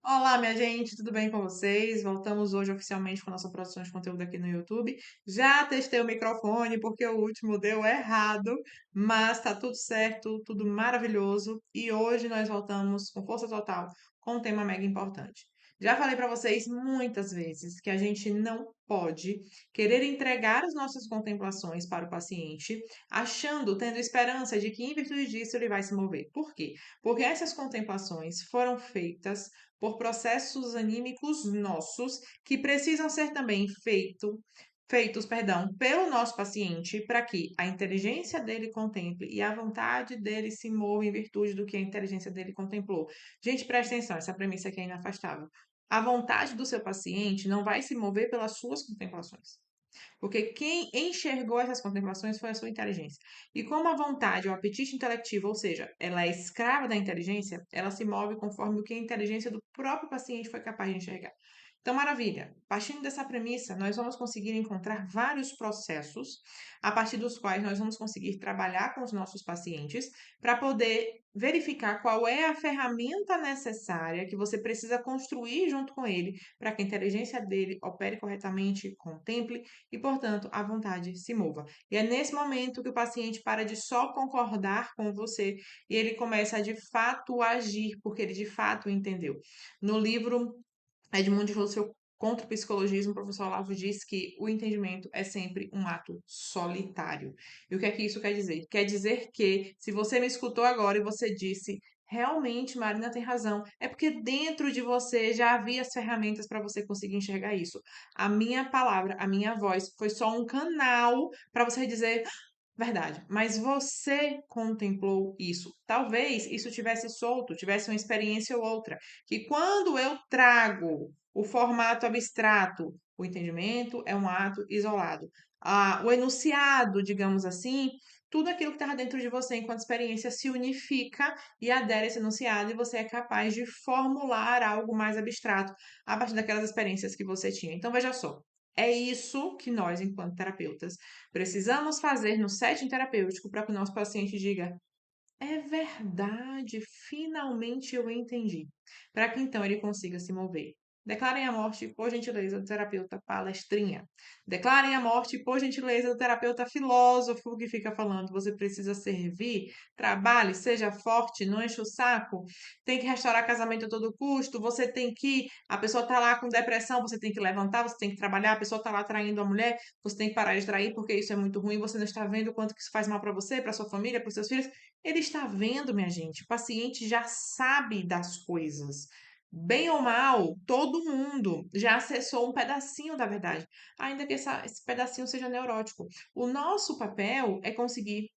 Olá, minha gente, tudo bem com vocês? Voltamos hoje oficialmente com a nossa produção de conteúdo aqui no YouTube. Já testei o microfone porque o último deu errado, mas tá tudo certo, tudo maravilhoso. E hoje nós voltamos com força total com um tema mega importante. Já falei para vocês muitas vezes que a gente não pode querer entregar as nossas contemplações para o paciente, achando, tendo esperança de que em virtude disso ele vai se mover. Por quê? Porque essas contemplações foram feitas por processos anímicos nossos que precisam ser também feitos, pelo nosso paciente para que a inteligência dele contemple e a vontade dele se mova em virtude do que a inteligência dele contemplou. Gente, presta atenção, essa premissa aqui é inafastável. A vontade do seu paciente não vai se mover pelas suas contemplações. Porque quem enxergou essas contemplações foi a sua inteligência. E como a vontade, o apetite intelectivo, ou seja, ela é escrava da inteligência, ela se move conforme o que a inteligência do próprio paciente foi capaz de enxergar. Então, maravilha. Partindo dessa premissa, nós vamos conseguir encontrar vários processos a partir dos quais nós vamos conseguir trabalhar com os nossos pacientes para poder verificar qual é a ferramenta necessária que você precisa construir junto com ele para que a inteligência dele opere corretamente, contemple e, portanto, a vontade se mova. E é nesse momento que o paciente para de só concordar com você e ele começa a de fato agir, porque ele de fato entendeu. No livro Edmund de Rousseau contra o psicologismo, o professor Olavo diz que o entendimento é sempre um ato solitário. E o que é que isso quer dizer? Quer dizer que, se você me escutou agora e você disse realmente, Marina tem razão. É porque dentro de você já havia as ferramentas para você conseguir enxergar isso. A minha palavra, a minha voz foi só um canal para você dizer verdade, mas você contemplou isso. Talvez isso tivesse solto, tivesse uma experiência ou outra, que quando eu trago o formato abstrato, o entendimento é um ato isolado. O enunciado, digamos assim, tudo aquilo que estava dentro de você enquanto experiência se unifica e adere a esse enunciado e você é capaz de formular algo mais abstrato a partir daquelas experiências que você tinha. Então, veja só, é isso que nós, enquanto terapeutas, precisamos fazer no setting terapêutico para que o nosso paciente diga: é verdade, finalmente eu entendi. Para que então ele consiga se mover. Declarem a morte, por gentileza, do terapeuta palestrinha. Declarem a morte, por gentileza, do terapeuta filósofo que fica falando: você precisa servir, trabalhe, seja forte, não enche o saco, tem que restaurar casamento a todo custo, você tem que. A pessoa está lá com depressão, você tem que levantar, você tem que trabalhar, a pessoa está lá traindo a mulher, você tem que parar de trair porque isso é muito ruim, você não está vendo o quanto que isso faz mal para você, para sua família, para os seus filhos. Ele está vendo, minha gente. O paciente já sabe das coisas. Bem ou mal, todo mundo já acessou um pedacinho da verdade, ainda que esse pedacinho seja neurótico. O nosso papel é conseguir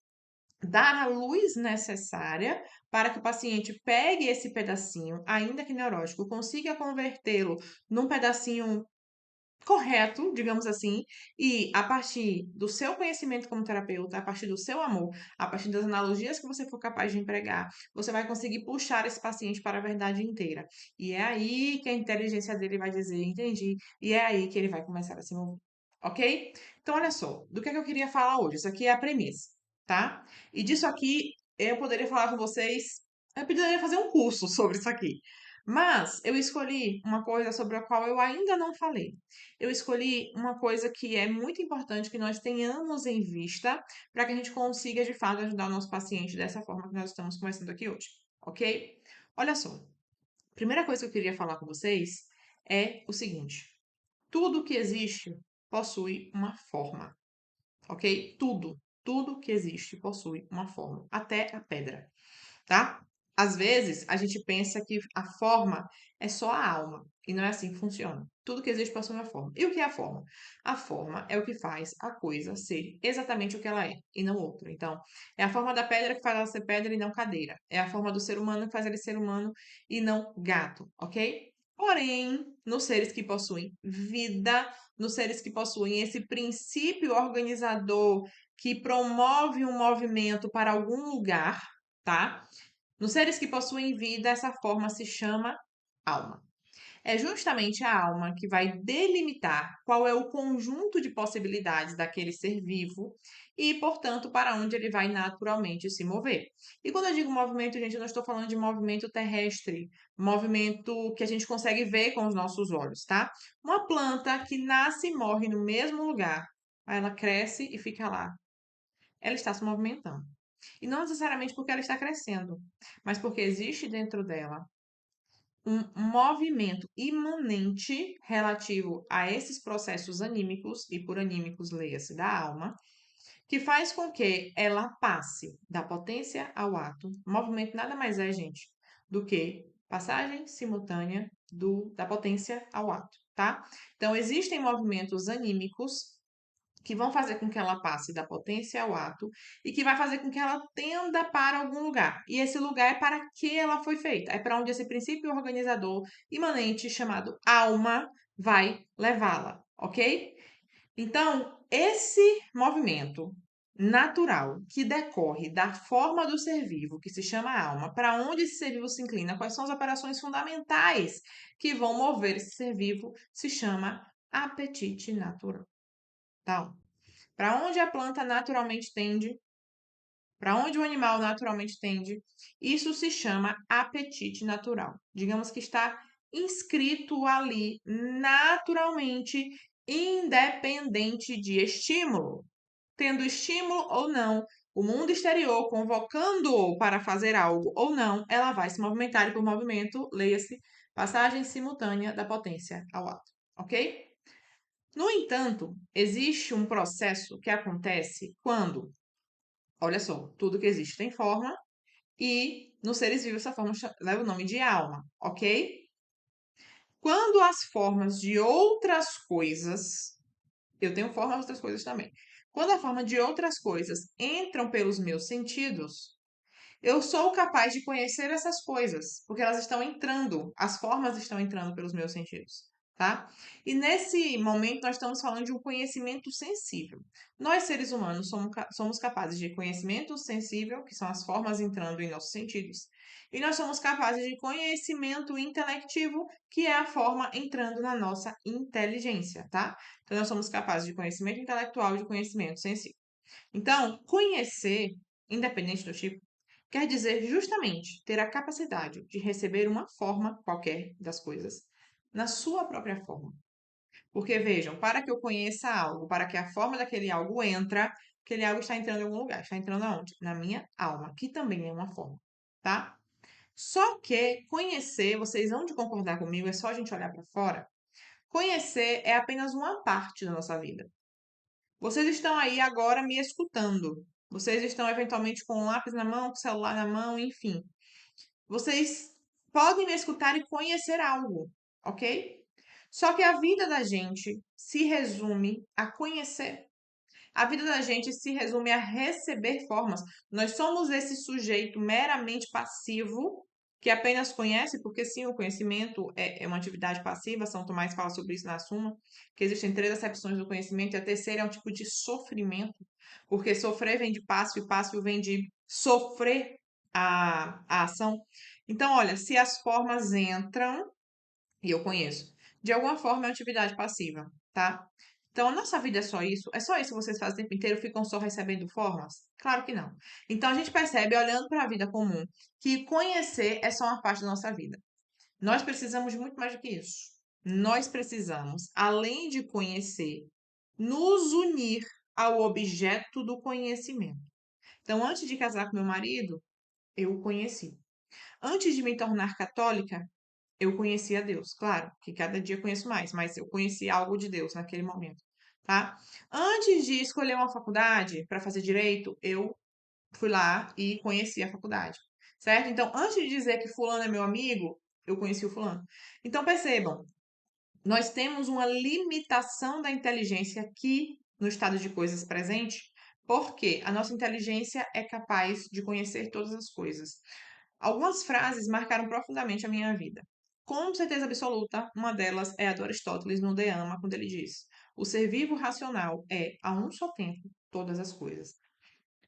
dar a luz necessária para que o paciente pegue esse pedacinho, ainda que neurótico, consiga convertê-lo num pedacinho correto, digamos assim, e a partir do seu conhecimento como terapeuta, a partir do seu amor, a partir das analogias que você for capaz de empregar, você vai conseguir puxar esse paciente para a verdade inteira. E é aí que a inteligência dele vai dizer, entendi, e é aí que ele vai começar a se mover. Ok? Então, olha só, do que é que eu queria falar hoje? Isso aqui é a premissa, tá? E disso aqui eu poderia falar com vocês, eu poderia fazer um curso sobre isso aqui. Mas eu escolhi uma coisa sobre a qual eu ainda não falei. Eu escolhi uma coisa que é muito importante que nós tenhamos em vista para que a gente consiga, de fato, ajudar o nosso paciente dessa forma que nós estamos conversando aqui hoje, ok? Olha só, a primeira coisa que eu queria falar com vocês é o seguinte: tudo que existe possui uma forma, ok? Tudo que existe possui uma forma, até a pedra, tá? Às vezes, a gente pensa que a forma é só a alma, e não é assim que funciona. Tudo que existe possui uma forma. E o que é a forma? A forma é o que faz a coisa ser exatamente o que ela é, e não outra. Então, é a forma da pedra que faz ela ser pedra e não cadeira. É a forma do ser humano que faz ele ser humano e não gato, ok? Porém, nos seres que possuem vida, nos seres que possuem esse princípio organizador que promove um movimento para algum lugar, tá? Nos seres que possuem vida, essa forma se chama alma. É justamente a alma que vai delimitar qual é o conjunto de possibilidades daquele ser vivo e, portanto, para onde ele vai naturalmente se mover. E quando eu digo movimento, gente, eu não estou falando de movimento terrestre, movimento que a gente consegue ver com os nossos olhos, tá? Uma planta que nasce e morre no mesmo lugar, aí ela cresce e fica lá. Ela está se movimentando. E não necessariamente porque ela está crescendo, mas porque existe dentro dela um movimento imanente relativo a esses processos anímicos, e por anímicos leia-se da alma, que faz com que ela passe da potência ao ato. O movimento nada mais é, gente, do que passagem simultânea da potência ao ato, tá? Então, existem movimentos anímicos que vão fazer com que ela passe da potência ao ato e que vai fazer com que ela tenda para algum lugar. E esse lugar é para que ela foi feita, é para onde esse princípio organizador imanente chamado alma vai levá-la, ok? Então, esse movimento natural que decorre da forma do ser vivo, que se chama alma, para onde esse ser vivo se inclina, quais são as operações fundamentais que vão mover esse ser vivo, se chama apetite natural. Então, para onde a planta naturalmente tende, para onde o animal naturalmente tende, isso se chama apetite natural. Digamos que está inscrito ali naturalmente, independente de estímulo. Tendo estímulo ou não, o mundo exterior convocando-o para fazer algo ou não, ela vai se movimentar e por movimento, leia-se, passagem simultânea da potência ao ato, ok? No entanto, existe um processo que acontece quando, olha só, tudo que existe tem forma e nos seres vivos essa forma leva o nome de alma, ok? Quando as formas de outras coisas, eu tenho forma de outras coisas também. Quando a forma de outras coisas entram pelos meus sentidos, eu sou capaz de conhecer essas coisas, porque elas estão entrando, as formas estão entrando pelos meus sentidos, tá? E nesse momento nós estamos falando de um conhecimento sensível. Nós, seres humanos, somos capazes de conhecimento sensível, que são as formas entrando em nossos sentidos, e nós somos capazes de conhecimento intelectivo, que é a forma entrando na nossa inteligência, tá? Então nós somos capazes de conhecimento intelectual e de conhecimento sensível. Então, conhecer, independente do tipo, quer dizer justamente ter a capacidade de receber uma forma qualquer das coisas na sua própria forma. Porque vejam, para que eu conheça algo, para que a forma daquele algo entra, aquele algo está entrando em algum lugar. Está entrando aonde? Na minha alma, que também é uma forma, tá? Só que conhecer, vocês vão de concordar comigo, é só a gente olhar para fora. Conhecer é apenas uma parte da nossa vida. Vocês estão aí agora me escutando. Vocês estão eventualmente com um lápis na mão, com o celular na mão, enfim. Vocês podem me escutar e conhecer algo, ok? Só que a vida da gente se resume a conhecer. A vida da gente se resume a receber formas. Nós somos esse sujeito meramente passivo que apenas conhece, porque sim, o conhecimento é uma atividade passiva. São Tomás fala sobre isso na Suma, que existem três acepções do conhecimento, e a terceira é um tipo de sofrimento, porque sofrer vem de passo e passo vem de sofrer a ação. Então, olha, se as formas entram, e eu conheço, de alguma forma é uma atividade passiva, tá? Então, a nossa vida é só isso? É só isso que vocês fazem o tempo inteiro? Ficam só recebendo formas? Claro que não. Então, a gente percebe, olhando para a vida comum, que conhecer é só uma parte da nossa vida. Nós precisamos de muito mais do que isso. Nós precisamos, além de conhecer, nos unir ao objeto do conhecimento. Então, antes de casar com meu marido, eu o conheci. Antes de me tornar católica, eu conheci a Deus. Claro que cada dia conheço mais, mas eu conheci algo de Deus naquele momento, tá? Antes de escolher uma faculdade para fazer direito, eu fui lá e conheci a faculdade, certo? Então, antes de dizer que fulano é meu amigo, eu conheci o fulano. Então, percebam, nós temos uma limitação da inteligência aqui no estado de coisas presente, porque a nossa inteligência é capaz de conhecer todas as coisas. Algumas frases marcaram profundamente a minha vida. Com certeza absoluta, uma delas é a do Aristóteles no De Ama, quando ele diz: o ser vivo racional é, a um só tempo, todas as coisas.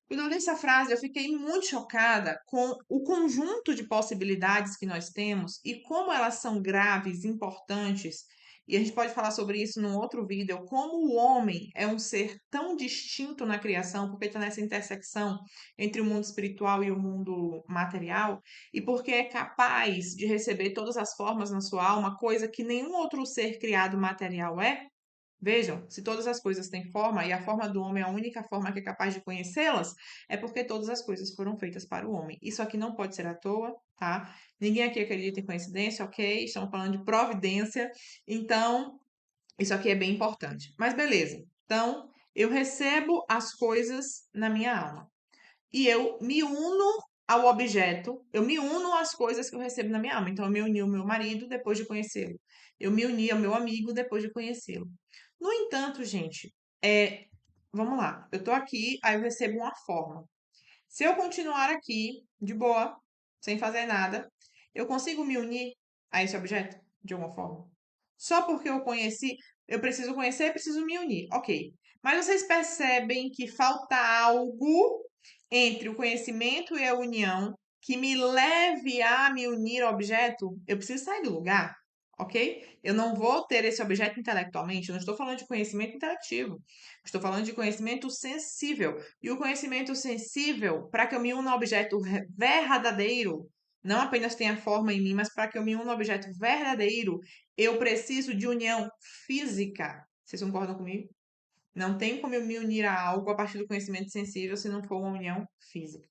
Quando eu li essa frase, eu fiquei muito chocada com o conjunto de possibilidades que nós temos e como elas são graves, importantes. E a gente pode falar sobre isso num outro vídeo, como o homem é um ser tão distinto na criação, porque está nessa intersecção entre o mundo espiritual e o mundo material, e porque é capaz de receber todas as formas na sua alma, coisa que nenhum outro ser criado material é. Vejam, se todas as coisas têm forma e a forma do homem é a única forma que é capaz de conhecê-las, é porque todas as coisas foram feitas para o homem. Isso aqui não pode ser à toa, tá? Ninguém aqui acredita em coincidência, ok? Estamos falando de providência, então isso aqui é bem importante. Mas beleza. Então, eu recebo as coisas na minha alma e eu me uno ao objeto, eu me uno às coisas que eu recebo na minha alma. Então, eu me uni ao meu marido depois de conhecê-lo. Eu me uni ao meu amigo depois de conhecê-lo. No entanto, gente, vamos lá. Eu tô aqui, aí eu recebo uma forma. Se eu continuar aqui, de boa, sem fazer nada, eu consigo me unir a esse objeto de alguma forma? Só porque eu conheci, eu preciso conhecer, preciso me unir. Ok. Mas vocês percebem que falta algo entre o conhecimento e a união que me leve a me unir ao objeto? Eu preciso sair do lugar, ok? Eu não vou ter esse objeto intelectualmente, eu não estou falando de conhecimento intelectivo, estou falando de conhecimento sensível. E o conhecimento sensível, para que eu me una ao objeto verdadeiro, não apenas tenha forma em mim, mas para que eu me una ao objeto verdadeiro, eu preciso de união física. Vocês concordam comigo? Não tem como eu me unir a algo a partir do conhecimento sensível se não for uma união física.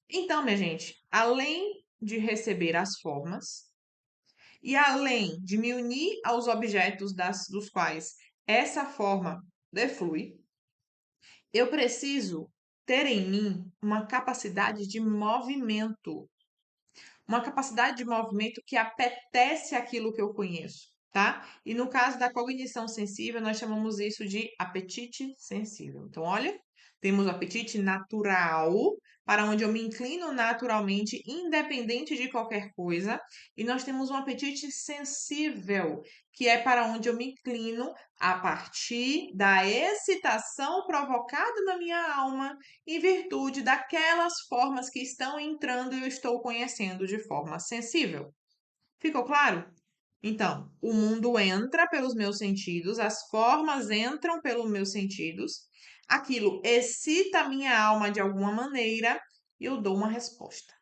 Então, minha gente, além de receber as formas e além de me unir aos objetos dos quais essa forma deflui, eu preciso ter em mim uma capacidade de movimento, uma capacidade de movimento que apetece aquilo que eu conheço, tá? E no caso da cognição sensível, nós chamamos isso de apetite sensível. Então, olha, temos o apetite natural, para onde eu me inclino naturalmente, independente de qualquer coisa, e nós temos um apetite sensível, que é para onde eu me inclino a partir da excitação provocada na minha alma em virtude daquelas formas que estão entrando e eu estou conhecendo de forma sensível. Ficou claro? Então, o mundo entra pelos meus sentidos, as formas entram pelos meus sentidos, aquilo excita a minha alma de alguma maneira e eu dou uma resposta,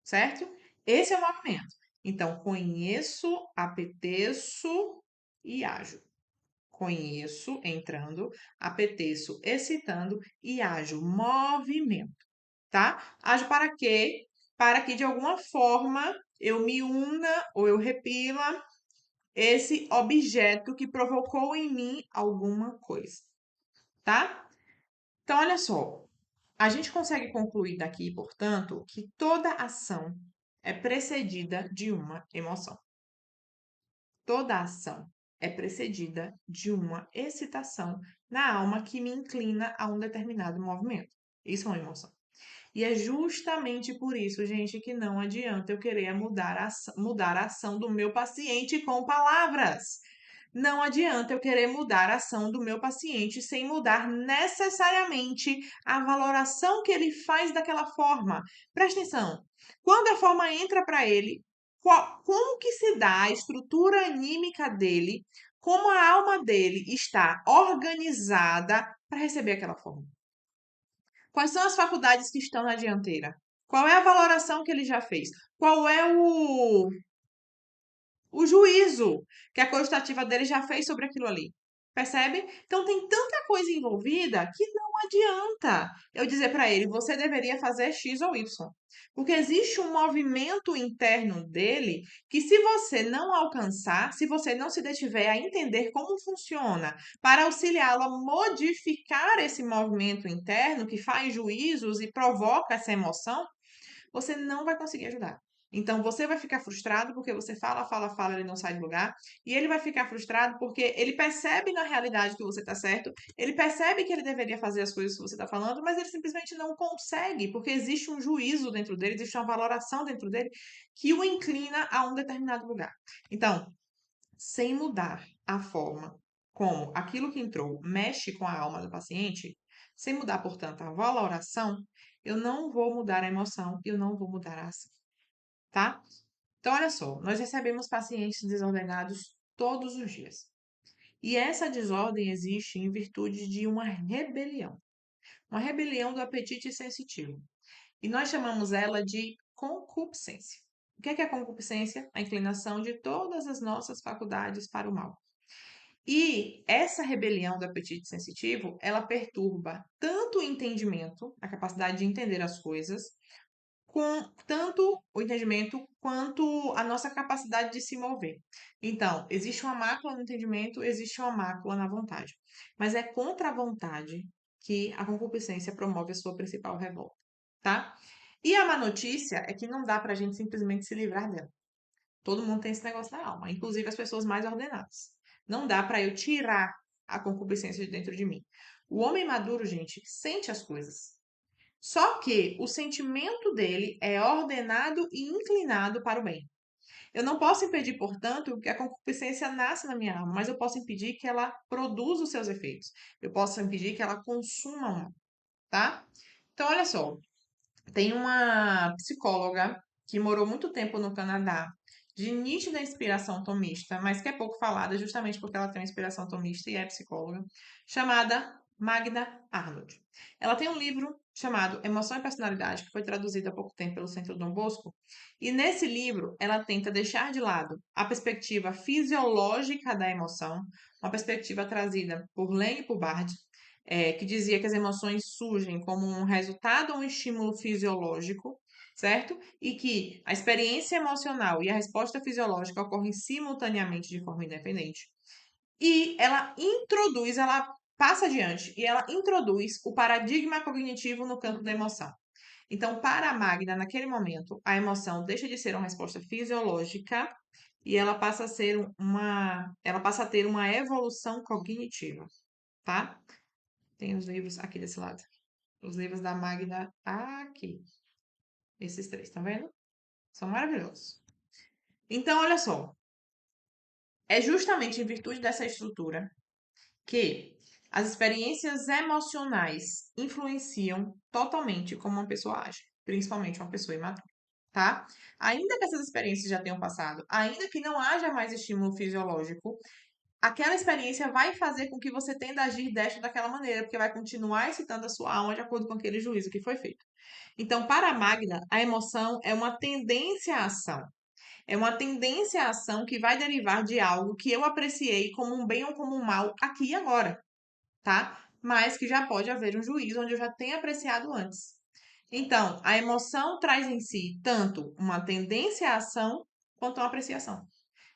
certo? Esse é o movimento. Então, conheço, apeteço e ajo. Conheço, entrando, apeteço, excitando e ajo, movimento, tá? Ajo para quê? Para que de alguma forma eu me una ou eu repila esse objeto que provocou em mim alguma coisa, tá? Então, olha só, a gente consegue concluir daqui, portanto, que toda ação é precedida de uma emoção. Toda ação é precedida de uma excitação na alma que me inclina a um determinado movimento. Isso é uma emoção. E é justamente por isso, gente, que não adianta eu querer mudar a ação do meu paciente com palavras. Não adianta eu querer mudar a ação do meu paciente sem mudar necessariamente a valoração que ele faz daquela forma. Presta atenção. Quando a forma entra para ele, como que se dá a estrutura anímica dele, como a alma dele está organizada para receber aquela forma? Quais são as faculdades que estão na dianteira? Qual é a valoração que ele já fez? Qual é o juízo que a cogitativa dele já fez sobre aquilo ali? Percebe? Então tem tanta coisa envolvida que não adianta eu dizer para ele, você deveria fazer X ou Y. Porque existe um movimento interno dele que, se você não alcançar, se você não se detiver a entender como funciona, para auxiliá-lo a modificar esse movimento interno que faz juízos e provoca essa emoção, você não vai conseguir ajudar. Então, você vai ficar frustrado porque você fala, fala, fala, ele não sai do lugar. E ele vai ficar frustrado porque ele percebe na realidade que você está certo, ele percebe que ele deveria fazer as coisas que você está falando, mas ele simplesmente não consegue, porque existe um juízo dentro dele, existe uma valoração dentro dele que o inclina a um determinado lugar. Então, sem mudar a forma como aquilo que entrou mexe com a alma do paciente, Sem mudar, portanto, a valoração, eu não vou mudar a emoção, eu não vou mudar a ação, tá? Então, olha só, nós recebemos pacientes desordenados todos os dias. E essa desordem existe em virtude de uma rebelião do apetite sensitivo. E nós chamamos ela de concupiscência. O que é a concupiscência? A inclinação de todas as nossas faculdades para o mal. E essa rebelião do apetite sensitivo, ela perturba tanto o entendimento, a capacidade de entender as coisas, com tanto o entendimento quanto a nossa capacidade de se mover. Então, existe uma mácula no entendimento, existe uma mácula na vontade. Mas é contra a vontade que a concupiscência promove a sua principal revolta, tá? E a má notícia é que não dá pra gente simplesmente se livrar dela. Todo mundo tem esse negócio na alma, inclusive as pessoas mais ordenadas. Não dá para eu tirar a concupiscência de dentro de mim. O homem maduro, gente, sente as coisas. Só que o sentimento dele é ordenado e inclinado para o bem. Eu não posso impedir, portanto, que a concupiscência nasça na minha alma, mas eu posso impedir que ela produza os seus efeitos. Eu posso impedir que ela consuma uma, tá? Então, olha só, tem uma psicóloga que morou muito tempo no Canadá, de nítida inspiração tomista, mas que é pouco falada justamente porque ela tem uma inspiração tomista e é psicóloga, chamada Magda Arnold. Ela tem um livro chamado Emoção e Personalidade, que foi traduzido há pouco tempo pelo Centro Dom Bosco, e nesse livro ela tenta deixar de lado a perspectiva fisiológica da emoção, uma perspectiva trazida por Lane e por Bard, que dizia que as emoções surgem como um resultado ou um estímulo fisiológico, certo? E que a experiência emocional e a resposta fisiológica ocorrem simultaneamente de forma independente. E ela passa adiante e ela introduz o paradigma cognitivo no campo da emoção. Então, para a Magda, naquele momento, a emoção deixa de ser uma resposta fisiológica e ela passa a ter uma evolução cognitiva, tá? Tem os livros aqui desse lado. Os livros da Magda aqui. Esses três, tá vendo? São maravilhosos. Então, olha só. É justamente em virtude dessa estrutura que as experiências emocionais influenciam totalmente como uma pessoa age, principalmente uma pessoa imatura, tá? Ainda que essas experiências já tenham passado, ainda que não haja mais estímulo fisiológico, aquela experiência vai fazer com que você tenda a agir desta daquela maneira, porque vai continuar excitando a sua alma de acordo com aquele juízo que foi feito. Então, para a Magda, a emoção é uma tendência à ação. É uma tendência à ação que vai derivar de algo que eu apreciei como um bem ou como um mal aqui e agora, tá? Mas que já pode haver um juízo onde eu já tenha apreciado antes. Então, a emoção traz em si tanto uma tendência à ação quanto uma apreciação.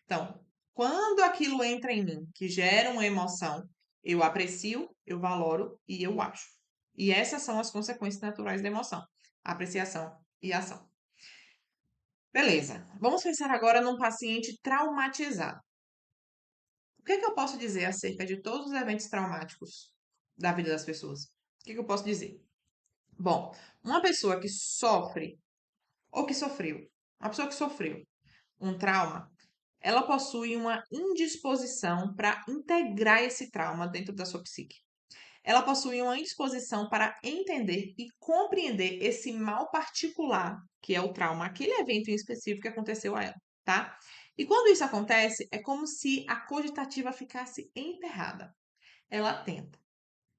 Então, quando aquilo entra em mim, que gera uma emoção, eu aprecio, eu valoro e eu acho. E essas são as consequências naturais da emoção: apreciação e ação. Beleza. Vamos pensar agora num paciente traumatizado. O que é que eu posso dizer acerca de todos os eventos traumáticos da vida das pessoas? O que é que eu posso dizer? Bom, uma pessoa que sofre ou que sofreu, uma pessoa que sofreu um trauma, ela possui uma indisposição para integrar esse trauma dentro da sua psique. Ela possui uma indisposição para entender e compreender esse mal particular, que é o trauma, aquele evento em específico que aconteceu a ela, tá? E quando isso acontece, é como se a cogitativa ficasse emperrada. Ela tenta,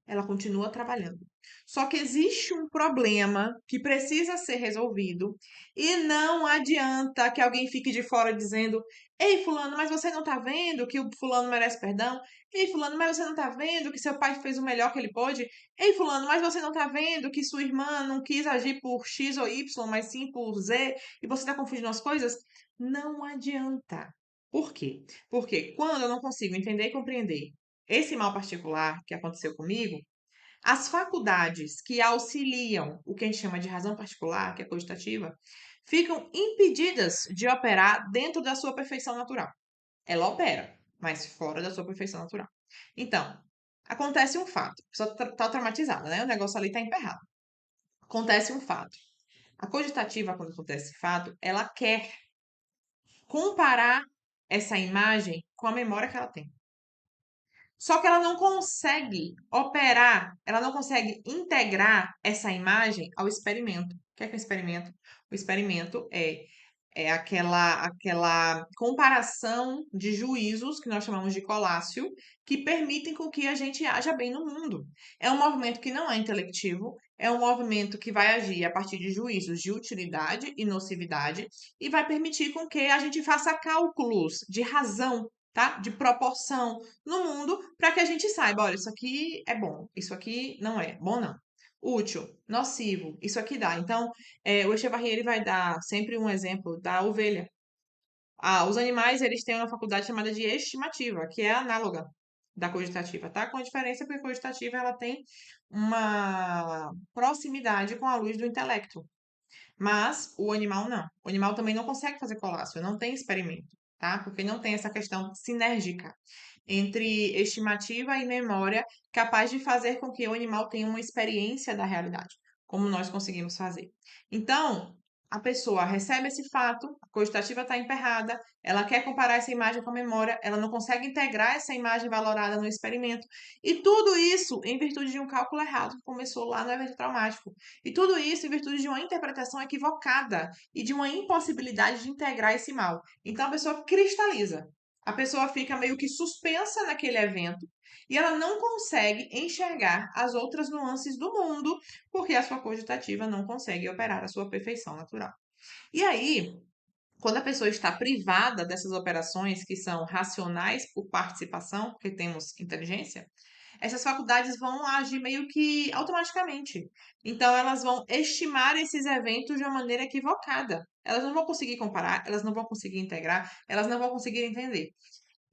ela continua trabalhando. Só que existe um problema que precisa ser resolvido e não adianta que alguém fique de fora dizendo: Ei, fulano, mas você não tá vendo que o fulano merece perdão? Ei, fulano, mas você não tá vendo que seu pai fez o melhor que ele pôde? Ei, fulano, mas você não tá vendo que sua irmã não quis agir por X ou Y, mas sim por Z, e você tá confundindo as coisas? Não adianta. Por quê? Porque quando eu não consigo entender e compreender esse mal particular que aconteceu comigo, as faculdades que auxiliam o que a gente chama de razão particular, que é cogitativa, ficam impedidas de operar dentro da sua perfeição natural. Ela opera, mas fora da sua perfeição natural. Então, acontece um fato. A pessoa está traumatizada, né? O negócio ali está emperrado. Acontece um fato. A cogitativa, quando acontece esse fato, ela quer comparar essa imagem com a memória que ela tem. Só que ela não consegue operar, ela não consegue integrar essa imagem ao experimento. O que é um experimento? O experimento é aquela comparação de juízos, que nós chamamos de colácio, que permitem com que a gente haja bem no mundo. É um movimento que não é intelectivo, é um movimento que vai agir a partir de juízos de utilidade e nocividade e vai permitir com que a gente faça cálculos de razão, tá? De proporção no mundo para que a gente saiba, olha, isso aqui é bom, isso aqui não é bom, não. Útil, nocivo, isso aqui dá. Então, o Echevarria ele vai dar sempre um exemplo da ovelha. Os animais eles têm uma faculdade chamada de estimativa, que é análoga da cogitativa, tá? Com a diferença que a cogitativa ela tem uma proximidade com a luz do intelecto. Mas o animal não. O animal também não consegue fazer colácio, não tem experimento, tá? Porque não tem essa questão sinérgica entre estimativa e memória capaz de fazer com que o animal tenha uma experiência da realidade, como nós conseguimos fazer. Então, a pessoa recebe esse fato, a cogitativa está emperrada, ela quer comparar essa imagem com a memória, ela não consegue integrar essa imagem valorada no experimento, e tudo isso em virtude de um cálculo errado que começou lá no evento traumático. E tudo isso em virtude de uma interpretação equivocada e de uma impossibilidade de integrar esse mal. Então a pessoa cristaliza. A pessoa fica meio que suspensa naquele evento e ela não consegue enxergar as outras nuances do mundo porque a sua cogitativa não consegue operar a sua perfeição natural. E aí, quando a pessoa está privada dessas operações que são racionais por participação, porque temos inteligência, essas faculdades vão agir meio que automaticamente. Então, elas vão estimar esses eventos de uma maneira equivocada. Elas não vão conseguir comparar, elas não vão conseguir integrar, elas não vão conseguir entender.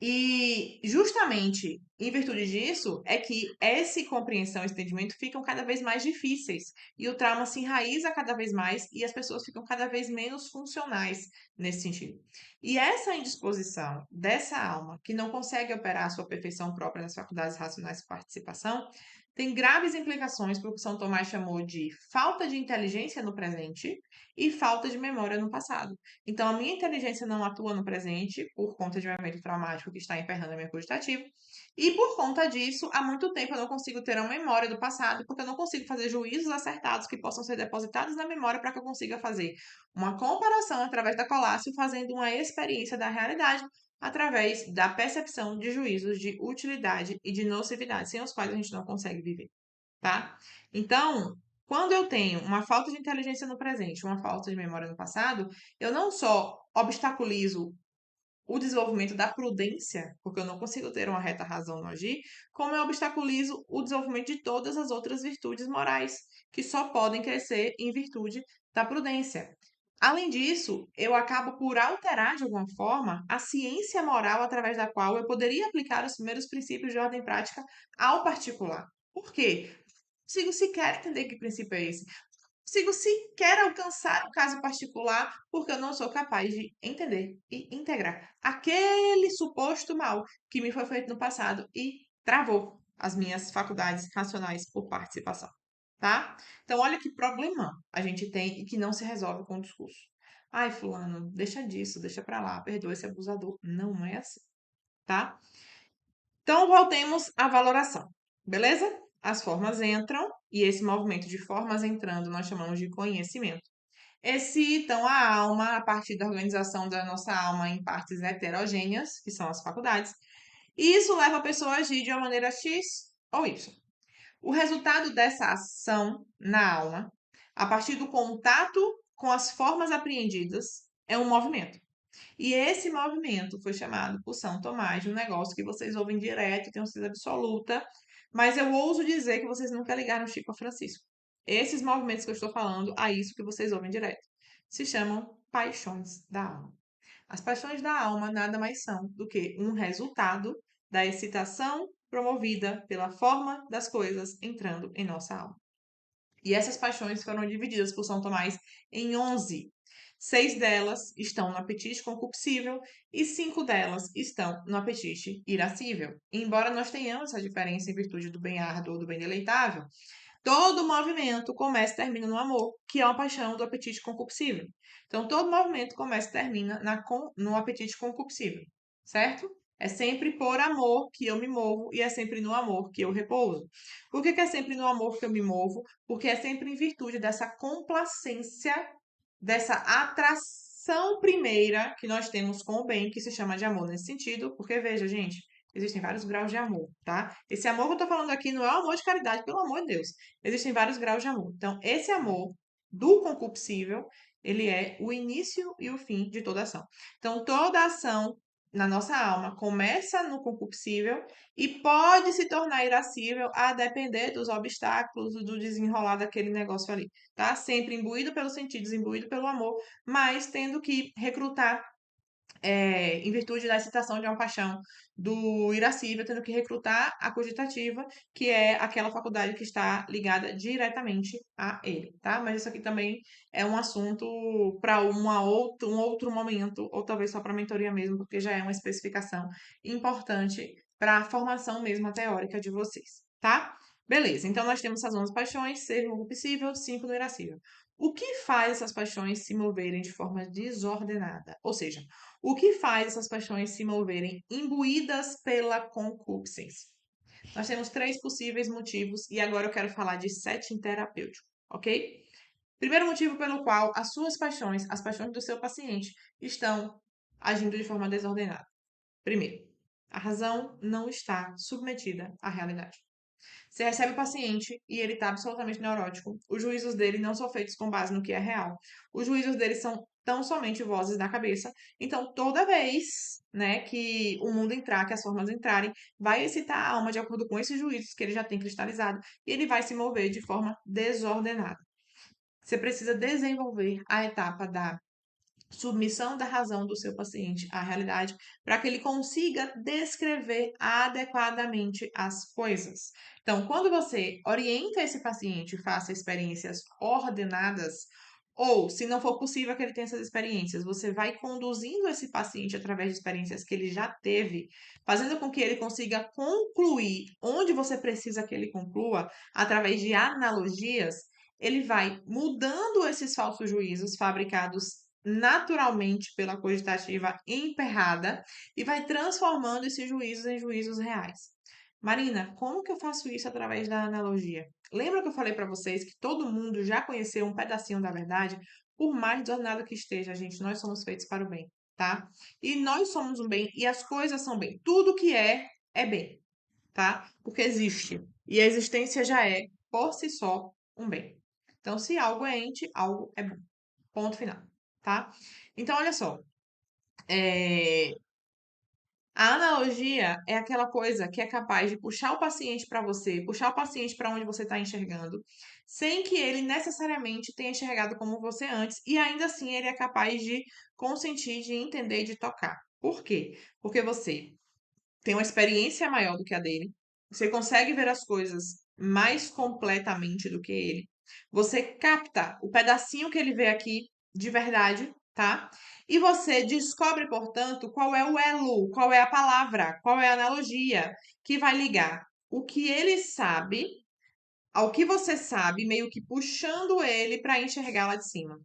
E justamente em virtude disso é que essa compreensão e entendimento ficam cada vez mais difíceis e o trauma se enraiza cada vez mais e as pessoas ficam cada vez menos funcionais nesse sentido. E essa indisposição dessa alma que não consegue operar a sua perfeição própria nas faculdades racionais de participação tem graves implicações para o que São Tomás chamou de falta de inteligência no presente e falta de memória no passado. Então, a minha inteligência não atua no presente por conta de um evento traumático que está emperrando a minha cogitativa. E por conta disso, há muito tempo eu não consigo ter uma memória do passado, porque eu não consigo fazer juízos acertados que possam ser depositados na memória para que eu consiga fazer uma comparação através da Colácio, fazendo uma experiência da realidade através da percepção de juízos de utilidade e de nocividade, sem os quais a gente não consegue viver, tá? Então, quando eu tenho uma falta de inteligência no presente, uma falta de memória no passado, eu não só obstaculizo o desenvolvimento da prudência, porque eu não consigo ter uma reta razão no agir, como eu obstaculizo o desenvolvimento de todas as outras virtudes morais, que só podem crescer em virtude da prudência. Além disso, eu acabo por alterar de alguma forma a ciência moral através da qual eu poderia aplicar os primeiros princípios de ordem prática ao particular. Por quê? Não consigo sequer entender que princípio é esse. Não consigo sequer alcançar o caso particular porque eu não sou capaz de entender e integrar aquele suposto mal que me foi feito no passado e travou as minhas faculdades racionais por participação, tá? Então, olha que problema a gente tem e que não se resolve com o discurso. Ai, fulano, deixa disso, deixa pra lá, perdoa esse abusador. Não é assim, tá? Então, voltemos à valoração, beleza? As formas entram, e esse movimento de formas entrando nós chamamos de conhecimento. Excitam a alma a partir da organização da nossa alma em partes heterogêneas, que são as faculdades, e isso leva a pessoa a agir de uma maneira X ou Y. O resultado dessa ação na alma, a partir do contato com as formas apreendidas, é um movimento. E esse movimento foi chamado por São Tomás de um negócio que vocês ouvem direto, tem uma certeza absoluta, mas eu ouso dizer que vocês nunca ligaram Chico a Francisco. Esses movimentos que eu estou falando, a isso que vocês ouvem direto, se chamam paixões da alma. As paixões da alma nada mais são do que um resultado da excitação promovida pela forma das coisas entrando em nossa alma. E essas paixões foram divididas por São Tomás em 11. 6 delas estão no apetite concupiscível e 5 delas estão no apetite irascível. Embora nós tenhamos essa diferença em virtude do bem árduo ou do bem deleitável, todo movimento começa e termina no amor, que é uma paixão do apetite concupiscível. Então, todo movimento começa e termina no apetite concupiscível, certo? É sempre por amor que eu me movo e é sempre no amor que eu repouso. Por que que é sempre no amor que eu me movo? Porque é sempre em virtude dessa complacência, dessa atração primeira que nós temos com o bem, que se chama de amor nesse sentido. Porque, veja, gente, existem vários graus de amor, tá? Esse amor que eu tô falando aqui não é o amor de caridade, pelo amor de Deus. Existem vários graus de amor. Então, esse amor do concupiscível, ele é o início e o fim de toda ação. Então, toda ação na nossa alma começa no concupiscível e pode se tornar irascível a depender dos obstáculos, do desenrolar daquele negócio ali, tá? Sempre imbuído pelos sentidos, imbuído pelo amor, mas tendo que recrutar em virtude da excitação de uma paixão do irascível, tendo que recrutar a cogitativa, que é aquela faculdade que está ligada diretamente a ele, tá? Mas isso aqui também é um assunto para um outro momento, ou talvez só para mentoria mesmo, porque já é uma especificação importante para a formação mesmo teórica de vocês, tá? Beleza, então nós temos essas 11 paixões, 6 no concupiscível, 5 no irascível. O que faz essas paixões se moverem de forma desordenada? Ou seja, o que faz essas paixões se moverem imbuídas pela concupiscência? Nós temos 3 possíveis motivos e agora eu quero falar de setting terapêutico, ok? Primeiro motivo pelo qual as suas paixões, as paixões do seu paciente, estão agindo de forma desordenada. Primeiro, a razão não está submetida à realidade. Você recebe o paciente e ele está absolutamente neurótico. Os juízos dele não são feitos com base no que é real. Os juízos dele são tão somente vozes da cabeça. Então, toda vez, né, que o mundo entrar, que as formas entrarem, vai excitar a alma de acordo com esses juízos que ele já tem cristalizado e ele vai se mover de forma desordenada. Você precisa desenvolver a etapa da submissão da razão do seu paciente à realidade, para que ele consiga descrever adequadamente as coisas. Então, quando você orienta esse paciente, faça experiências ordenadas, ou, se não for possível que ele tenha essas experiências, você vai conduzindo esse paciente através de experiências que ele já teve, fazendo com que ele consiga concluir onde você precisa que ele conclua, através de analogias, ele vai mudando esses falsos juízos fabricados naturalmente pela cogitativa emperrada e vai transformando esses juízos em juízos reais. Marina, como que eu faço isso através da analogia? Lembra que eu falei para vocês que todo mundo já conheceu um pedacinho da verdade? Por mais desordenado que esteja, gente, nós somos feitos para o bem, tá? E nós somos um bem e as coisas são bem. Tudo que é bem, tá? Porque existe. E a existência já é, por si só, um bem. Então, se algo é ente, algo é bom. Ponto final, tá? Então, olha só. é, A analogia é aquela coisa que é capaz de puxar o paciente para você, puxar o paciente para onde você está enxergando, sem que ele necessariamente tenha enxergado como você antes, e ainda assim ele é capaz de consentir, de entender, de tocar. Por quê? Porque você tem uma experiência maior do que a dele, você consegue ver as coisas mais completamente do que ele, você capta o pedacinho que ele vê aqui de verdade, tá? E você descobre, portanto, qual é o elo, qual é a palavra, qual é a analogia que vai ligar o que ele sabe ao que você sabe, meio que puxando ele para enxergar lá de cima.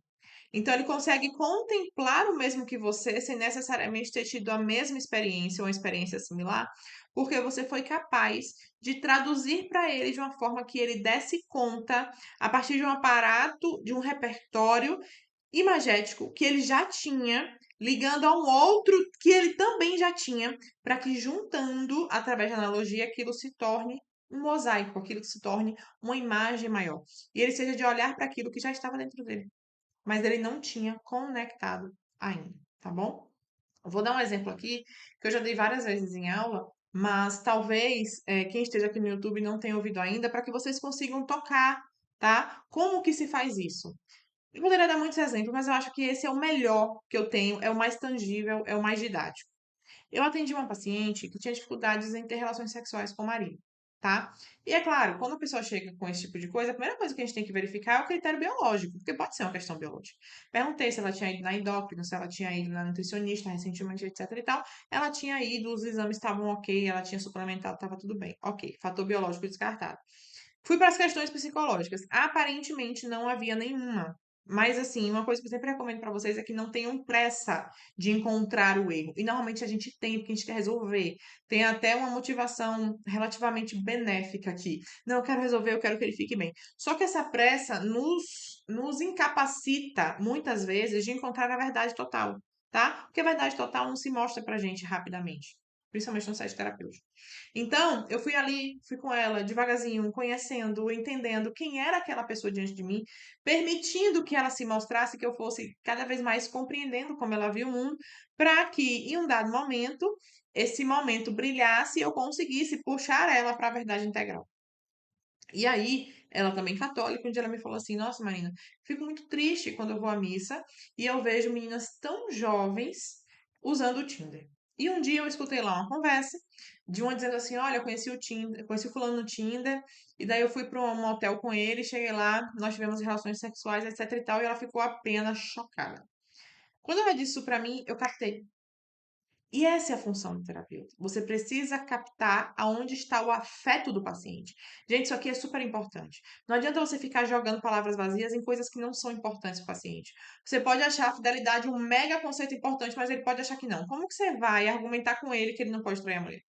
Então, ele consegue contemplar o mesmo que você, sem necessariamente ter tido a mesma experiência ou uma experiência similar, porque você foi capaz de traduzir para ele de uma forma que ele desse conta, a partir de um aparato, de um repertório imagético que ele já tinha, ligando a um outro que ele também já tinha, para que juntando, através da analogia, aquilo se torne um mosaico, aquilo que se torne uma imagem maior. E ele seja de olhar para aquilo que já estava dentro dele, mas ele não tinha conectado ainda, tá bom? Eu vou dar um exemplo aqui, que eu já dei várias vezes em aula, mas talvez quem esteja aqui no YouTube não tenha ouvido ainda, para que vocês consigam tocar, tá? Como que se faz isso? Eu poderia dar muitos exemplos, mas eu acho que esse é o melhor que eu tenho, é o mais tangível, é o mais didático. Eu atendi uma paciente que tinha dificuldades em ter relações sexuais com o marido, tá? E é claro, quando a pessoa chega com esse tipo de coisa, a primeira coisa que a gente tem que verificar é o critério biológico, porque pode ser uma questão biológica. Perguntei se ela tinha ido na endócrina, se ela tinha ido na nutricionista recentemente, etc e tal. Ela tinha ido, os exames estavam ok, ela tinha suplementado, estava tudo bem. Ok, fator biológico descartado. Fui para as questões psicológicas. Aparentemente não havia nenhuma. Mas, assim, uma coisa que eu sempre recomendo para vocês é que não tenham pressa de encontrar o erro. E normalmente a gente tem, porque a gente quer resolver. Tem até uma motivação relativamente benéfica aqui. Não, eu quero resolver, eu quero que ele fique bem. Só que essa pressa nos incapacita, muitas vezes, de encontrar a verdade total, tá? Porque a verdade total não se mostra pra gente rapidamente. Principalmente no site terapêutico. Então, eu fui ali, fui com ela, devagarzinho, conhecendo, entendendo quem era aquela pessoa diante de mim, permitindo que ela se mostrasse, que eu fosse cada vez mais compreendendo como ela via o mundo, para que em um dado momento, esse momento brilhasse e eu conseguisse puxar ela para a verdade integral. E aí, ela também católica, um dia ela me falou assim: Nossa, Marina, fico muito triste quando eu vou à missa e eu vejo meninas tão jovens usando o Tinder. E um dia eu escutei lá uma conversa de uma dizendo assim: Olha, eu conheci o Tinder, conheci o fulano no Tinder, e daí eu fui para um motel com ele, cheguei lá, nós tivemos relações sexuais, etc e tal, e ela ficou apenas chocada. Quando ela disse isso pra mim, eu captei. E essa é a função do terapeuta. Você precisa captar aonde está o afeto do paciente. Gente, isso aqui é super importante. Não adianta você ficar jogando palavras vazias em coisas que não são importantes para o paciente. Você pode achar a fidelidade um mega conceito importante, mas ele pode achar que não. Como que você vai argumentar com ele que ele não pode trair a mulher?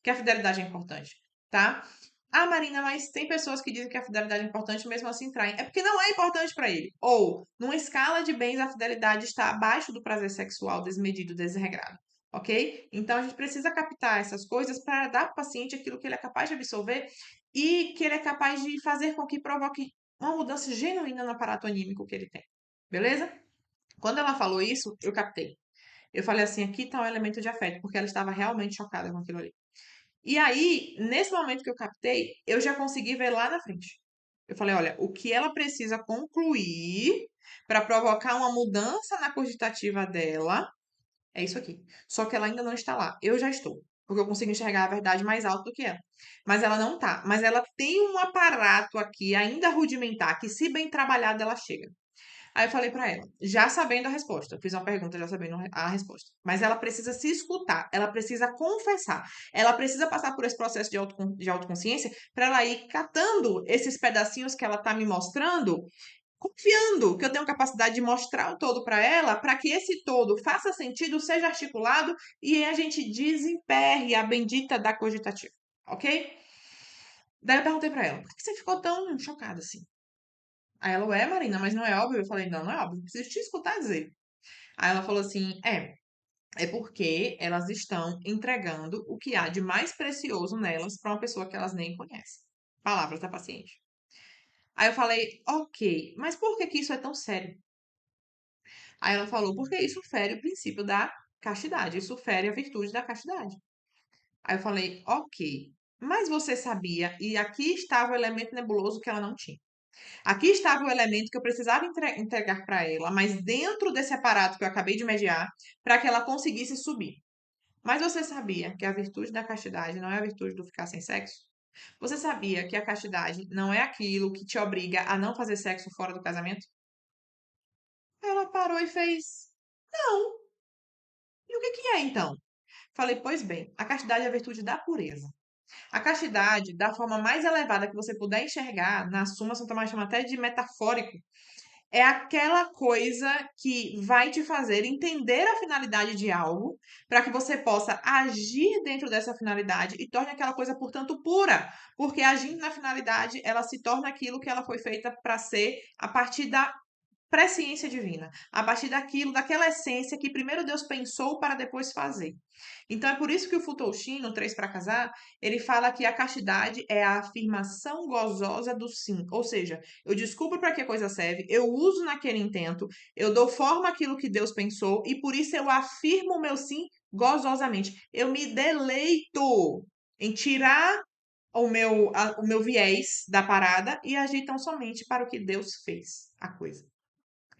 Que a fidelidade é importante, tá? Ah, Marina, mas tem pessoas que dizem que a fidelidade é importante, mesmo assim traem. É porque não é importante para ele. Ou, numa escala de bens, a fidelidade está abaixo do prazer sexual desmedido, desregrado. Ok? Então a gente precisa captar essas coisas para dar para o paciente aquilo que ele é capaz de absorver e que ele é capaz de fazer com que provoque uma mudança genuína no aparato anímico que ele tem. Beleza? Quando ela falou isso, eu captei. Eu falei assim: aqui está um elemento de afeto, porque ela estava realmente chocada com aquilo ali. E aí, nesse momento que eu captei, eu já consegui ver lá na frente. Eu falei: olha, o que ela precisa concluir para provocar uma mudança na cogitativa dela é isso aqui. Só que ela ainda não está lá. Eu já estou. Porque eu consigo enxergar a verdade mais alto do que ela. Mas ela não tá. Mas ela tem um aparato aqui, ainda rudimentar, que se bem trabalhado, ela chega. Aí eu falei pra ela, já sabendo a resposta. Eu fiz uma pergunta já sabendo a resposta. Mas ela precisa se escutar, ela precisa confessar, ela precisa passar por esse processo de autoconsciência para ela ir catando esses pedacinhos que ela tá me mostrando, confiando que eu tenho capacidade de mostrar o todo para ela, para que esse todo faça sentido, seja articulado e a gente desemperre a bendita da cogitativa, ok? Daí eu perguntei para ela, por que você ficou tão chocada assim? Aí ela, ué, Marina, mas não é óbvio? Eu falei, não, não é óbvio, preciso te escutar dizer. Aí ela falou assim, é porque elas estão entregando o que há de mais precioso nelas para uma pessoa que elas nem conhecem. Palavras da paciente. Aí eu falei, ok, mas por que que isso é tão sério? Aí ela falou, porque isso fere o princípio da castidade, isso fere a virtude da castidade. Aí eu falei, ok, mas você sabia, e aqui estava o elemento nebuloso que ela não tinha. Aqui estava o elemento que eu precisava entregar para ela, mas dentro desse aparato que eu acabei de mediar, para que ela conseguisse subir. Mas você sabia que a virtude da castidade não é a virtude do ficar sem sexo? Você sabia que a castidade não é aquilo que te obriga a não fazer sexo fora do casamento? Aí ela parou e fez: Não. E o que que é então? Falei: Pois bem, a castidade é a virtude da pureza. A castidade, da forma mais elevada que você puder enxergar, na Suma São Tomás chama até de metafórico, é aquela coisa que vai te fazer entender a finalidade de algo, para que você possa agir dentro dessa finalidade e torne aquela coisa, portanto, pura. Porque agindo na finalidade, ela se torna aquilo que ela foi feita para ser a partir da presciência divina, a partir daquilo, daquela essência que primeiro Deus pensou para depois fazer. Então é por isso que o Futoshin, no 3 para Casar, ele fala que a castidade é a afirmação gozosa do sim. Ou seja, eu descubro para que a coisa serve, eu uso naquele intento, eu dou forma àquilo que Deus pensou e por isso eu afirmo o meu sim gozosamente. Eu me deleito em tirar o meu viés da parada e agir tão somente para o que Deus fez a coisa.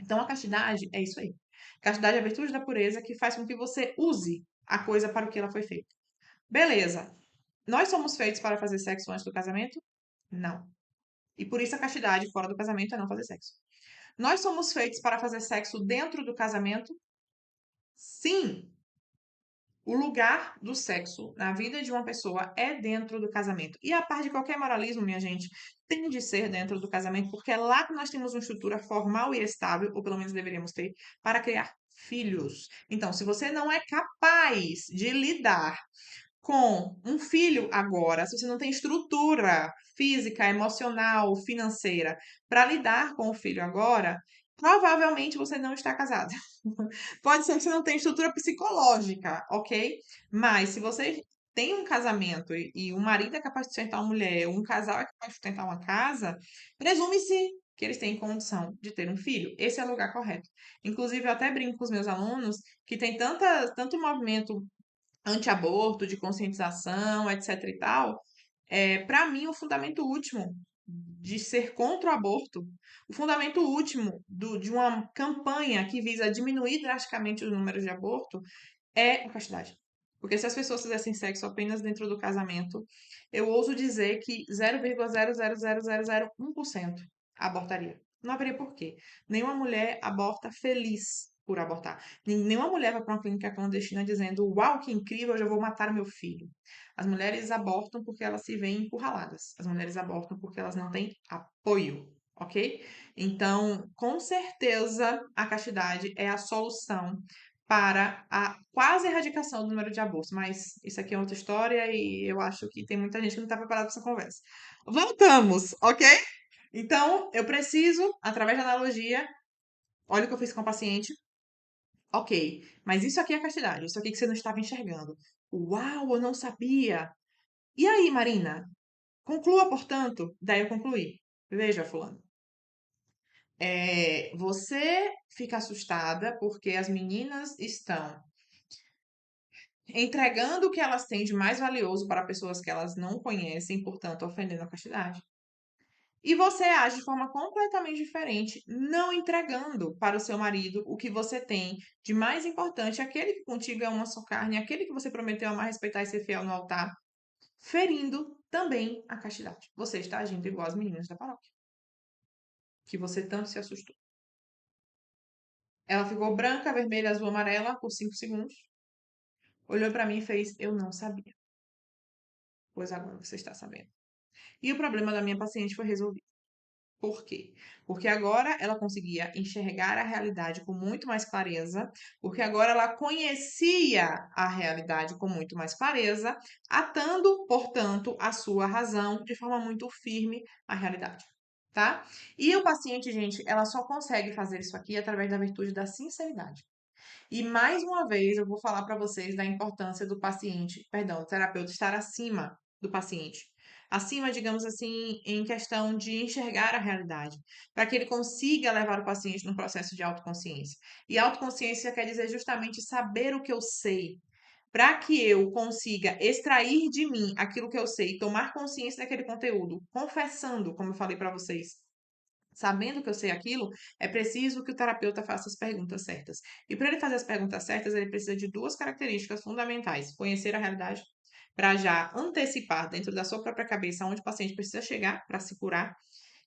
Então, a castidade é isso aí. Castidade é a virtude da pureza que faz com que você use a coisa para o que ela foi feita. Beleza. Nós somos feitos para fazer sexo antes do casamento? Não. E por isso a castidade fora do casamento é não fazer sexo. Nós somos feitos para fazer sexo dentro do casamento? Sim. O lugar do sexo na vida de uma pessoa é dentro do casamento. E a parte de qualquer moralismo, minha gente, tem de ser dentro do casamento, porque é lá que nós temos uma estrutura formal e estável, ou pelo menos deveríamos ter, para criar filhos. Então, se você não é capaz de lidar com um filho agora, se você não tem estrutura física, emocional, financeira para lidar com o filho agora, provavelmente você não está casado. Pode ser que você não tenha estrutura psicológica, ok? Mas se você tem um casamento e o marido é capaz de sustentar uma mulher, um casal é capaz de sustentar uma casa, presume-se que eles têm condição de ter um filho. Esse é o lugar correto. Inclusive, eu até brinco com os meus alunos que tem tanto movimento anti-aborto, de conscientização, etc e tal, para mim, o fundamento último de ser contra o aborto, o fundamento último de uma campanha que visa diminuir drasticamente os números de aborto é a castidade. Porque se as pessoas fizessem sexo apenas dentro do casamento, eu ouso dizer que 0,0000001% abortaria. Não haveria porquê. Nenhuma mulher aborta feliz por abortar. Nenhuma mulher vai para uma clínica clandestina dizendo: Uau, que incrível, eu já vou matar meu filho. As mulheres abortam porque elas se veem encurraladas. As mulheres abortam porque elas não têm apoio, ok? Então, com certeza, a castidade é a solução para a quase erradicação do número de abortos. Mas isso aqui é outra história e eu acho que tem muita gente que não está preparada para essa conversa. Voltamos, ok? Então, eu preciso, através da analogia, olha o que eu fiz com a paciente. Ok, mas isso aqui é castidade, isso aqui que você não estava enxergando. Uau, eu não sabia. E aí, Marina? Conclua, portanto. Daí eu concluí. Veja, fulano. Você fica assustada porque as meninas estão entregando o que elas têm de mais valioso para pessoas que elas não conhecem, portanto, ofendendo a castidade. E você age de forma completamente diferente, não entregando para o seu marido o que você tem de mais importante, aquele que contigo é uma só carne, aquele que você prometeu amar, respeitar e ser fiel no altar, ferindo também a castidade. Você está agindo igual as meninas da paróquia, que você tanto se assustou. Ela ficou branca, vermelha, azul, amarela por 5 segundos, olhou para mim e fez: Eu não sabia. Pois agora você está sabendo. E o problema da minha paciente foi resolvido. Por quê? Porque agora ela conseguia enxergar a realidade com muito mais clareza, porque agora ela conhecia a realidade com muito mais clareza, atando, portanto, a sua razão de forma muito firme à realidade. Tá? E o paciente, gente, ela só consegue fazer isso aqui através da virtude da sinceridade. E mais uma vez eu vou falar para vocês da importância do paciente, perdão, do terapeuta estar acima do paciente. Acima, digamos assim, em questão de enxergar a realidade, para que ele consiga levar o paciente num processo de autoconsciência. E autoconsciência quer dizer justamente saber o que eu sei, para que eu consiga extrair de mim aquilo que eu sei, tomar consciência daquele conteúdo, confessando, como eu falei para vocês, sabendo que eu sei aquilo, é preciso que o terapeuta faça as perguntas certas. E para ele fazer as perguntas certas, ele precisa de duas características fundamentais: conhecer a realidade, para já antecipar dentro da sua própria cabeça onde o paciente precisa chegar para se curar,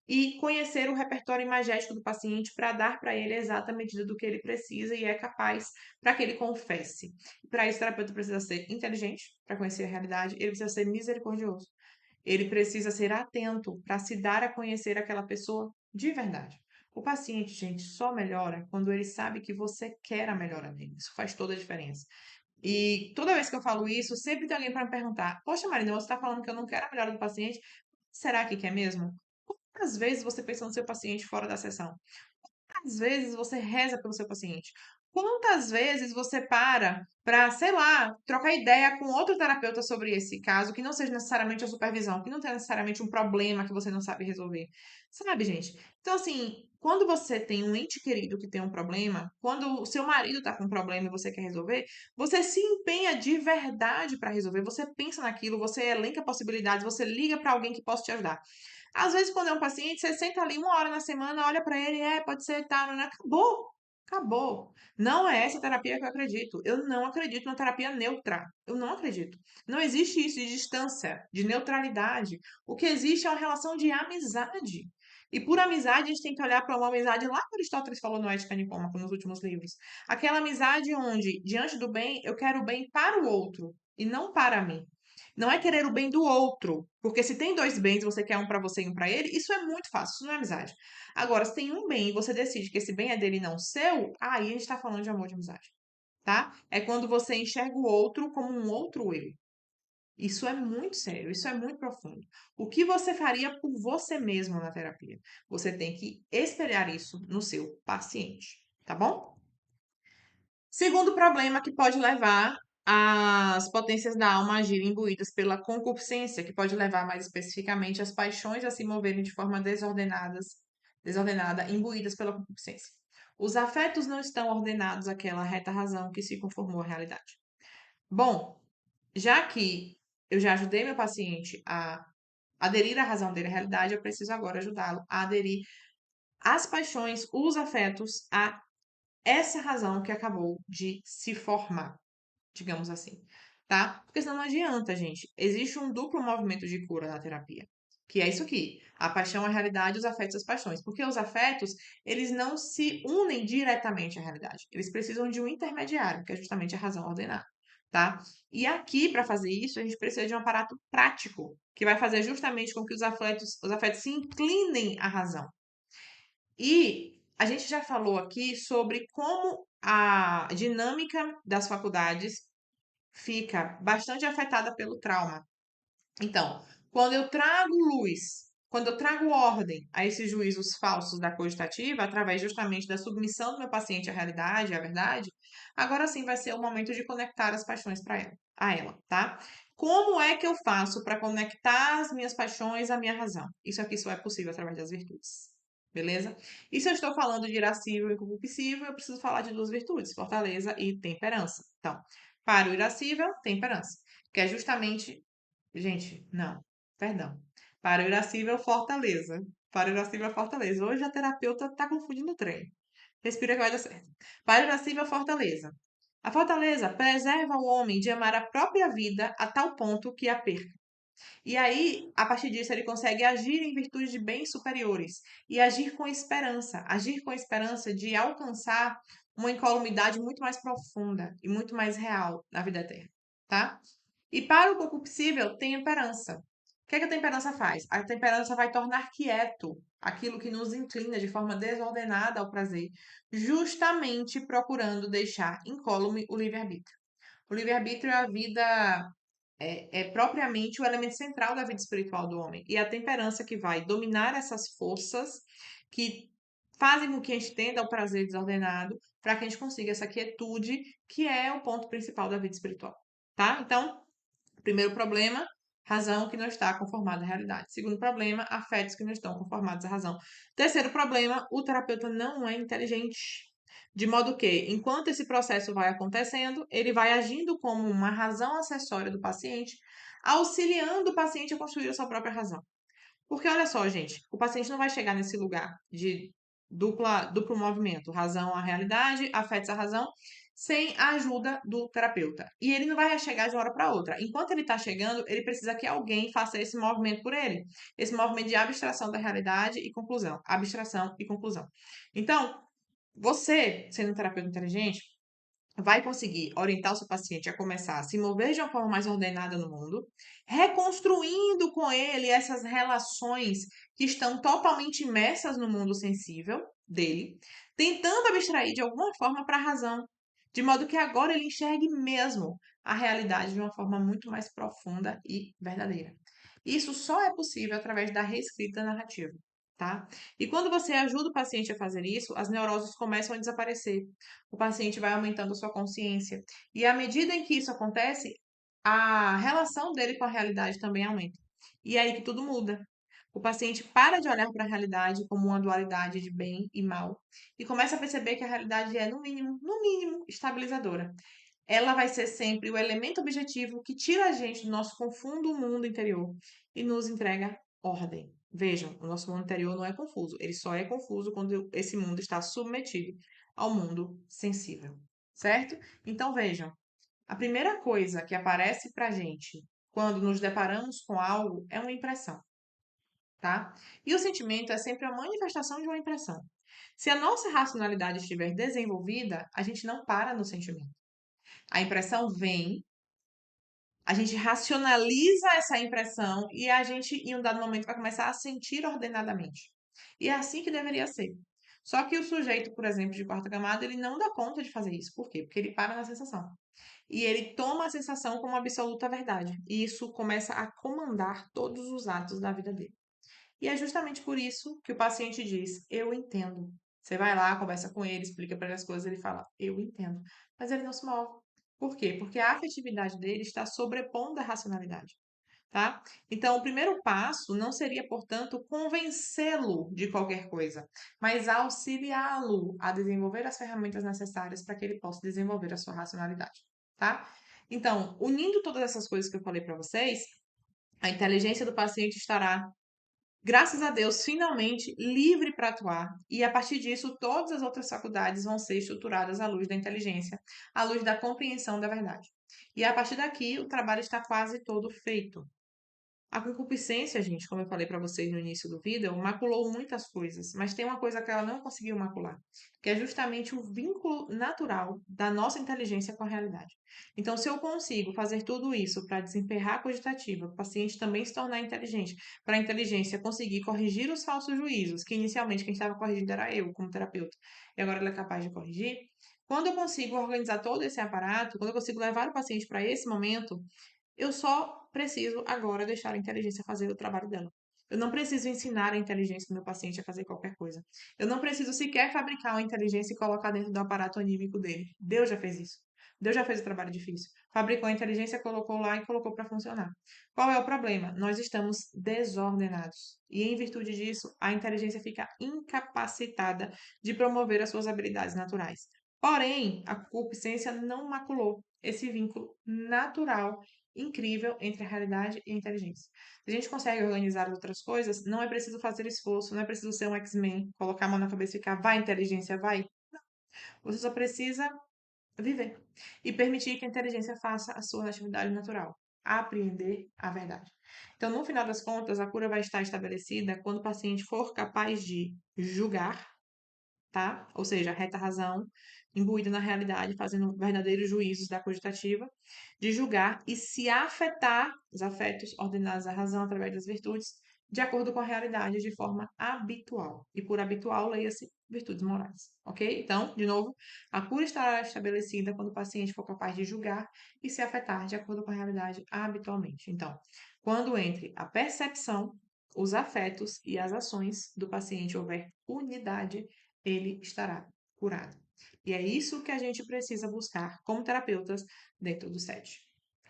e conhecer o repertório imagético do paciente para dar para ele a exata medida do que ele precisa e é capaz para que ele confesse. Para isso, o terapeuta precisa ser inteligente para conhecer a realidade, ele precisa ser misericordioso. Ele precisa ser atento para se dar a conhecer aquela pessoa de verdade. O paciente, gente, só melhora quando ele sabe que você quer a melhora dele. Isso faz toda a diferença. E toda vez que eu falo isso, sempre tem alguém para me perguntar: Poxa, Marina, você está falando que eu não quero a melhora do paciente? Será que quer mesmo? Quantas vezes você pensa no seu paciente fora da sessão? Quantas vezes você reza pelo seu paciente? Quantas vezes você para, sei lá, trocar ideia com outro terapeuta sobre esse caso, que não seja necessariamente a supervisão, que não tenha necessariamente um problema que você não sabe resolver? Sabe, gente? Então, assim, quando você tem um ente querido que tem um problema, quando o seu marido tá com um problema e você quer resolver, você se empenha de verdade para resolver, você pensa naquilo, você elenca possibilidades, você liga para alguém que possa te ajudar. Às vezes, quando é um paciente, você senta ali 1 hora na semana, olha para ele, pode ser, tá, não é? Acabou. Acabou. Não é essa terapia que eu acredito. Eu não acredito na terapia neutra. Eu não acredito. Não existe isso de distância, de neutralidade. O que existe é uma relação de amizade. E por amizade, a gente tem que olhar para uma amizade lá que Aristóteles falou no Ética Nicômaco, nos últimos livros. Aquela amizade onde, diante do bem, eu quero o bem para o outro e não para mim. Não é querer o bem do outro, porque se tem dois bens, você quer um para você e um para ele, isso é muito fácil, isso não é amizade. Agora, se tem um bem e você decide que esse bem é dele e não seu, aí a gente está falando de amor de amizade, tá? É quando você enxerga o outro como um outro eu. Isso é muito sério, isso é muito profundo. O que você faria por você mesmo na terapia? Você tem que espelhar isso no seu paciente, tá bom? Segundo problema que pode levar as potências da alma a agirem imbuídas pela concupiscência, que pode levar mais especificamente as paixões a se moverem de forma desordenada, imbuídas pela concupiscência. Os afetos não estão ordenados àquela reta razão que se conformou à realidade. Bom, já que eu já ajudei meu paciente a aderir à razão dele à realidade, eu preciso agora ajudá-lo a aderir às paixões, os afetos, a essa razão que acabou de se formar, digamos assim, tá? Porque senão não adianta, gente. Existe um duplo movimento de cura na terapia, que é isso aqui: a paixão, a realidade, os afetos, as paixões. Porque os afetos, eles não se unem diretamente à realidade. Eles precisam de um intermediário, que é justamente a razão ordenada, tá? E aqui, para fazer isso, a gente precisa de um aparato prático, que vai fazer justamente com que os afetos se inclinem à razão. E a gente já falou aqui sobre como a dinâmica das faculdades fica bastante afetada pelo trauma. Então, quando eu trago luz, quando eu trago ordem a esses juízos falsos da cogitativa, através justamente da submissão do meu paciente à realidade, à verdade, agora sim vai ser o momento de conectar as paixões para ela, a ela, tá? Como é que eu faço para conectar as minhas paixões à minha razão? Isso aqui só é possível através das virtudes. Beleza? E se eu estou falando de irascível e concupiscível, eu preciso falar de duas virtudes, fortaleza e temperança. Então, para o irascível, temperança, que é justamente. Gente, não, perdão. Para o irascível, fortaleza. Para o irascível, fortaleza. Hoje a terapeuta tá confundindo o trem. Respira que vai dar certo. Para o irascível, fortaleza. A fortaleza preserva o homem de amar a própria vida a tal ponto que a perca. E aí, a partir disso, ele consegue agir em virtude de bens superiores e agir com esperança de alcançar uma incolumidade muito mais profunda e muito mais real na vida eterna, tá? E para o concupiscível, temperança. O que é que a temperança faz? A temperança vai tornar quieto aquilo que nos inclina de forma desordenada ao prazer, justamente procurando deixar incólume o livre-arbítrio. O livre-arbítrio é a vida, é propriamente o elemento central da vida espiritual do homem. E a temperança que vai dominar essas forças que fazem com que a gente tenda ao prazer desordenado, para que a gente consiga essa quietude, que é o ponto principal da vida espiritual. Tá? Então, primeiro problema, razão que não está conformada à realidade. Segundo problema, afetos que não estão conformados à razão. Terceiro problema, o terapeuta não é inteligente. De modo que, enquanto esse processo vai acontecendo, ele vai agindo como uma razão acessória do paciente, auxiliando o paciente a construir a sua própria razão. Porque olha só, gente, o paciente não vai chegar nesse lugar de duplo movimento, razão à realidade, afetos à razão, sem a ajuda do terapeuta. E ele não vai chegar de uma hora para outra. Enquanto ele está chegando, ele precisa que alguém faça esse movimento por ele. Esse movimento de abstração da realidade e conclusão. Abstração e conclusão. Então, você, sendo um terapeuta inteligente, vai conseguir orientar o seu paciente a começar a se mover de uma forma mais ordenada no mundo, reconstruindo com ele essas relações que estão totalmente imersas no mundo sensível dele, tentando abstrair de alguma forma para a razão, de modo que agora ele enxergue mesmo a realidade de uma forma muito mais profunda e verdadeira. Isso só é possível através da reescrita narrativa, tá? E quando você ajuda o paciente a fazer isso, as neuroses começam a desaparecer, o paciente vai aumentando a sua consciência. E à medida em que isso acontece, a relação dele com a realidade também aumenta. E é aí que tudo muda. O paciente para de olhar para a realidade como uma dualidade de bem e mal e começa a perceber que a realidade é, no mínimo, estabilizadora. Ela vai ser sempre o elemento objetivo que tira a gente do nosso confundo mundo interior e nos entrega ordem. Vejam, o nosso mundo interior não é confuso, ele só é confuso quando esse mundo está submetido ao mundo sensível, certo? Então vejam, a primeira coisa que aparece para a gente quando nos deparamos com algo é uma impressão. tá? E o sentimento é sempre a manifestação de uma impressão. Se a nossa racionalidade estiver desenvolvida, a gente não para no sentimento. A impressão vem, a gente racionaliza essa impressão e a gente, em um dado momento, vai começar a sentir ordenadamente. E é assim que deveria ser. Só que o sujeito, por exemplo, de quarta camada, ele não dá conta de fazer isso. Por quê? Porque ele para na sensação. E ele toma a sensação como absoluta verdade. E isso começa a comandar todos os atos da vida dele. E é justamente por isso que o paciente diz: eu entendo. Você vai lá, conversa com ele, explica para ele as coisas, ele fala: eu entendo. Mas ele não se move. Por quê? Porque a afetividade dele está sobrepondo a racionalidade, tá? Então, o primeiro passo não seria, portanto, convencê-lo de qualquer coisa, mas auxiliá-lo a desenvolver as ferramentas necessárias para que ele possa desenvolver a sua racionalidade, tá? Então, unindo todas essas coisas que eu falei para vocês, a inteligência do paciente estará, graças a Deus, finalmente livre para atuar. E a partir disso, todas as outras faculdades vão ser estruturadas à luz da inteligência, à luz da compreensão da verdade. E a partir daqui, o trabalho está quase todo feito. A concupiscência, gente, como eu falei para vocês no início do vídeo, maculou muitas coisas, mas tem uma coisa que ela não conseguiu macular, que é justamente o vínculo natural da nossa inteligência com a realidade. Então, se eu consigo fazer tudo isso para desemperrar a cogitativa, o paciente também se tornar inteligente, para a inteligência conseguir corrigir os falsos juízos, que inicialmente quem estava corrigindo era eu, como terapeuta, e agora ela é capaz de corrigir, quando eu consigo organizar todo esse aparato, quando eu consigo levar o paciente para esse momento, eu só preciso agora deixar a inteligência fazer o trabalho dela. Eu não preciso ensinar a inteligência do meu paciente a fazer qualquer coisa. Eu não preciso sequer fabricar uma inteligência e colocar dentro do aparato anímico dele. Deus já fez isso. Deus já fez o trabalho difícil. Fabricou a inteligência, colocou lá e colocou para funcionar. Qual é o problema? Nós estamos desordenados. E em virtude disso, a inteligência fica incapacitada de promover as suas habilidades naturais. Porém, a concupiscência não maculou esse vínculo natural incrível entre a realidade e a inteligência. Se a gente consegue organizar outras coisas, não é preciso fazer esforço, não é preciso ser um X-Men, colocar a mão na cabeça e ficar, vai, inteligência, vai. Você só precisa viver e permitir que a inteligência faça a sua atividade natural, apreender a verdade. Então, no final das contas, a cura vai estar estabelecida quando o paciente for capaz de julgar, tá? Ou seja, a reta razão, imbuída na realidade, fazendo verdadeiros juízos da cogitativa, de julgar e se afetar, os afetos ordenados à razão através das virtudes, de acordo com a realidade, de forma habitual. E por habitual, leia-se virtudes morais, ok? Então, de novo, a cura estará estabelecida quando o paciente for capaz de julgar e se afetar de acordo com a realidade habitualmente. Então, quando entre a percepção, os afetos e as ações do paciente houver unidade, ele estará curado. E é isso que a gente precisa buscar como terapeutas dentro do SET.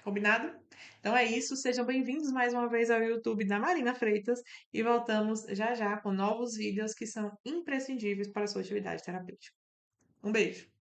Combinado? Então é isso. Sejam bem-vindos mais uma vez ao YouTube da Marina Freitas e voltamos já já com novos vídeos que são imprescindíveis para a sua atividade terapêutica. Um beijo!